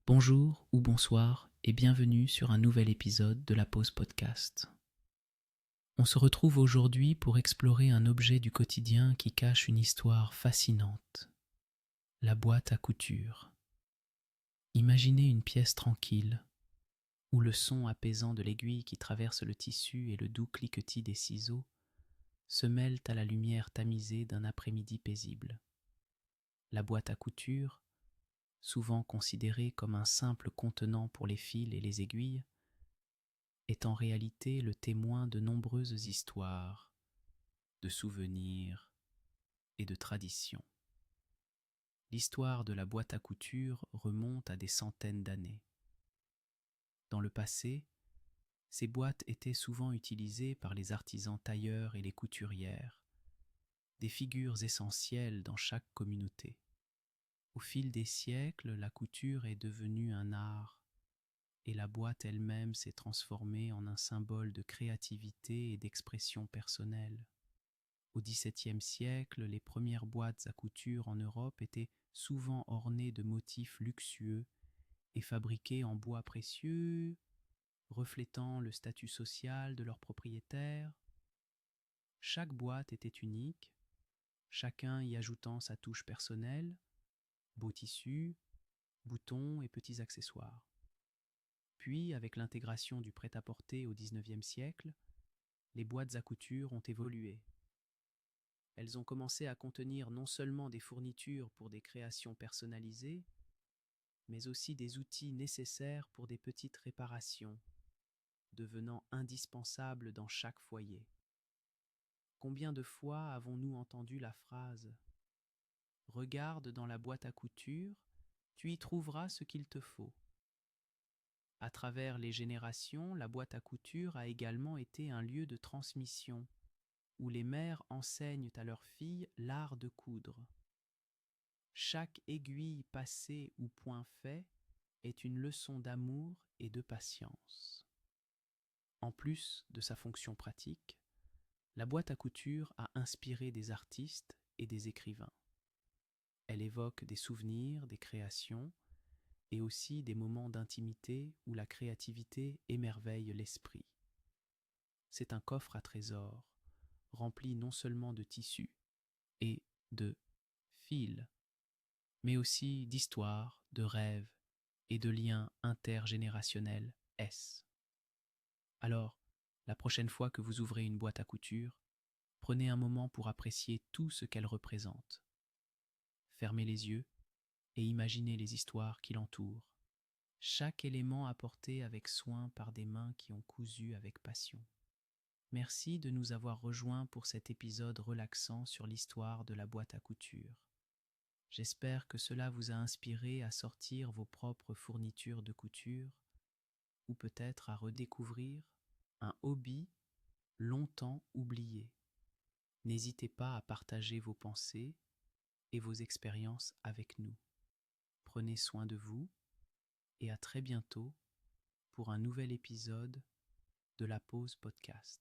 Bonjour ou bonsoir et bienvenue sur un nouvel épisode de la Pause Podcast. On se retrouve aujourd'hui pour explorer un objet du quotidien qui cache une histoire fascinante, la boîte à couture. Imaginez une pièce tranquille, où le son apaisant de l'aiguille qui traverse le tissu et le doux cliquetis des ciseaux se mêlent à la lumière tamisée d'un après-midi paisible. La boîte à couture, souvent considérée comme un simple contenant pour les fils et les aiguilles, est en réalité le témoin de nombreuses histoires, de souvenirs et de traditions. L'histoire de la boîte à couture remonte à des centaines d'années. Dans le passé, ces boîtes étaient souvent utilisées par les artisans tailleurs et les couturières, des figures essentielles dans chaque communauté. Au fil des siècles, la couture est devenue un art, et la boîte elle-même s'est transformée en un symbole de créativité et d'expression personnelle. Au XVIIe siècle, les premières boîtes à couture en Europe étaient souvent ornées de motifs luxueux et fabriquées en bois précieux, reflétant le statut social de leurs propriétaires. Chaque boîte était unique, chacun y ajoutant sa touche personnelle, beaux tissus, boutons et petits accessoires. Puis, avec l'intégration du prêt-à-porter au XIXe siècle, les boîtes à couture ont évolué. Elles ont commencé à contenir non seulement des fournitures pour des créations personnalisées, mais aussi des outils nécessaires pour des petites réparations, devenant indispensables dans chaque foyer. Combien de fois avons-nous entendu la phrase « Regarde dans la boîte à couture, tu y trouveras ce qu'il te faut ». À travers les générations, la boîte à couture a également été un lieu de transmission, où les mères enseignent à leurs filles l'art de coudre. Chaque aiguille passée ou point fait est une leçon d'amour et de patience. En plus de sa fonction pratique, la boîte à couture a inspiré des artistes et des écrivains. Elle évoque des souvenirs, des créations, et aussi des moments d'intimité où la créativité émerveille l'esprit. C'est un coffre à trésors, rempli non seulement de tissus et de fils, mais aussi d'histoires, de rêves et de liens intergénérationnels. Alors, la prochaine fois que vous ouvrez une boîte à couture, prenez un moment pour apprécier tout ce qu'elle représente. Fermez les yeux et imaginez les histoires qui l'entourent. Chaque élément apporté avec soin par des mains qui ont cousu avec passion. Merci de nous avoir rejoints pour cet épisode relaxant sur l'histoire de la boîte à couture. J'espère que cela vous a inspiré à sortir vos propres fournitures de couture ou peut-être à redécouvrir un hobby longtemps oublié. N'hésitez pas à partager vos pensées et vos expériences avec nous. Prenez soin de vous et à très bientôt pour un nouvel épisode de la Pause Podcast.